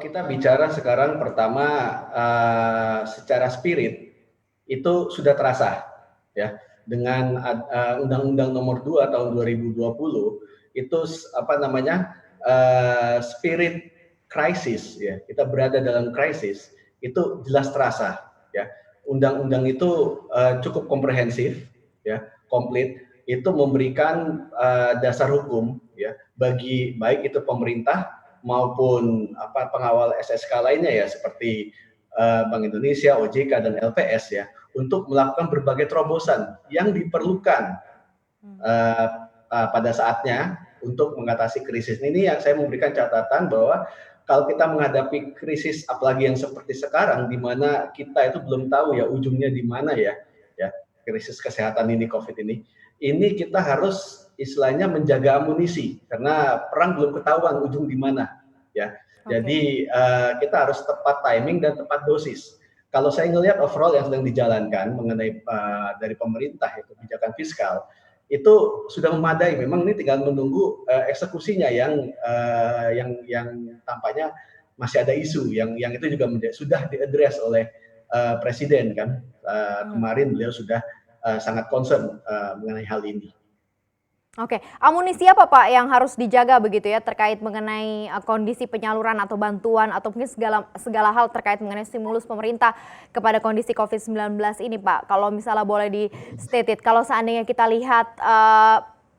kita bicara sekarang pertama secara spirit itu sudah terasa ya dengan Undang-Undang Nomor 2 tahun 2020 itu apa namanya spirit krisis ya, kita berada dalam krisis itu jelas terasa ya. Undang-undang itu cukup komprehensif ya, komplit, itu memberikan dasar hukum ya bagi baik itu pemerintah maupun pengawal SSK lainnya ya seperti Bank Indonesia, OJK dan LPS ya untuk melakukan berbagai terobosan yang diperlukan pada saatnya untuk mengatasi krisis ini. Yang saya memberikan catatan bahwa kalau kita menghadapi krisis apalagi yang seperti sekarang di mana kita itu belum tahu ya ujungnya di mana ya krisis kesehatan ini, COVID ini kita harus istilahnya menjaga amunisi karena perang belum ketahuan ujung di mana ya. Jadi kita harus tepat timing dan tepat dosis. Kalau saya ngelihat overall yang sedang dijalankan mengenai dari pemerintah itu kebijakan fiskal itu sudah memadai. Memang ini tinggal menunggu eksekusinya yang tampaknya masih ada isu yang itu juga sudah diadres oleh Presiden kan. Kemarin beliau sudah sangat concern mengenai hal ini. Oke, amunisi apa Pak yang harus dijaga begitu ya terkait mengenai kondisi penyaluran atau bantuan atau mungkin segala hal terkait mengenai stimulus pemerintah kepada kondisi COVID-19 ini Pak? Kalau misalnya boleh di-stated, kalau seandainya kita lihat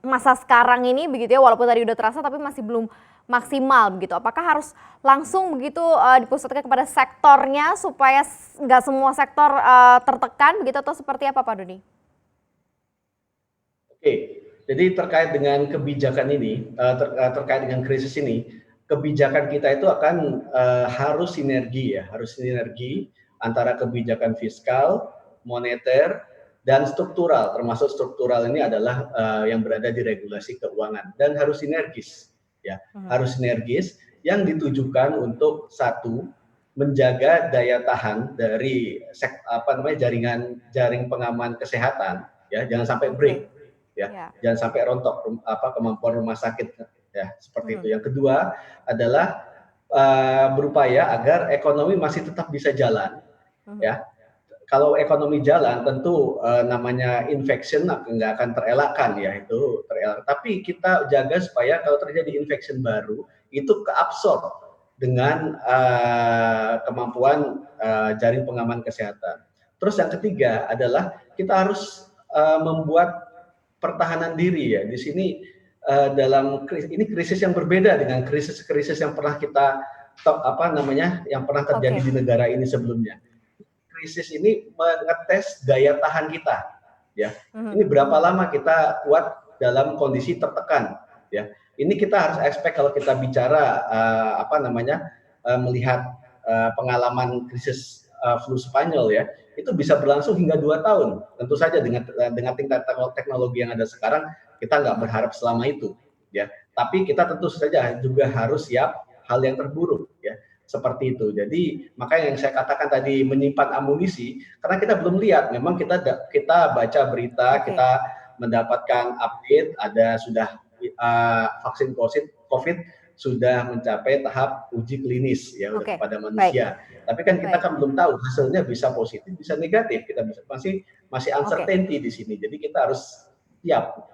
masa sekarang ini begitu ya, walaupun tadi udah terasa tapi masih belum maksimal begitu. Apakah harus langsung begitu dipusatkan kepada sektornya supaya nggak semua sektor tertekan begitu atau seperti apa Pak Doni? Oke. Jadi terkait dengan kebijakan ini, terkait dengan krisis ini, kebijakan kita itu akan harus sinergi ya, harus sinergi antara kebijakan fiskal, moneter, dan struktural. Termasuk struktural ini adalah yang berada di regulasi keuangan dan harus sinergis ya, harus sinergis yang ditujukan untuk satu menjaga daya tahan dari jaring pengaman kesehatan ya, jangan sampai break. Jangan sampai rontok kemampuan rumah sakit ya seperti itu. Yang kedua adalah berupaya agar ekonomi masih tetap bisa jalan ya. Kalau ekonomi jalan tentu namanya infection nggak akan terelakkan ya, itu terelak. Tapi kita jaga supaya kalau terjadi infection baru itu keabsorb dengan kemampuan jaring pengaman kesehatan. Terus yang ketiga adalah kita harus membuat pertahanan diri ya. Di sini dalam ini krisis yang berbeda dengan krisis-krisis yang pernah kita yang pernah terjadi di negara ini sebelumnya. Krisis ini mengetes daya tahan kita ya. Ini berapa lama kita kuat dalam kondisi tertekan ya. Ini kita harus expect kalau kita bicara melihat pengalaman krisis flu Spanyol ya, itu bisa berlangsung hingga 2 tahun. Tentu saja dengan tingkat teknologi yang ada sekarang, kita nggak berharap selama itu, ya. Tapi kita tentu saja juga harus siap hal yang terburuk, ya. Seperti itu. Jadi makanya yang saya katakan tadi menyimpan amunisi, karena kita belum lihat. Memang kita baca berita, kita mendapatkan update, ada sudah vaksin COVID sudah mencapai tahap uji klinis ya kepada manusia. Tapi kan kita kan belum tahu hasilnya, bisa positif, bisa negatif. Kita masih uncertainty di sini. Jadi kita harus siap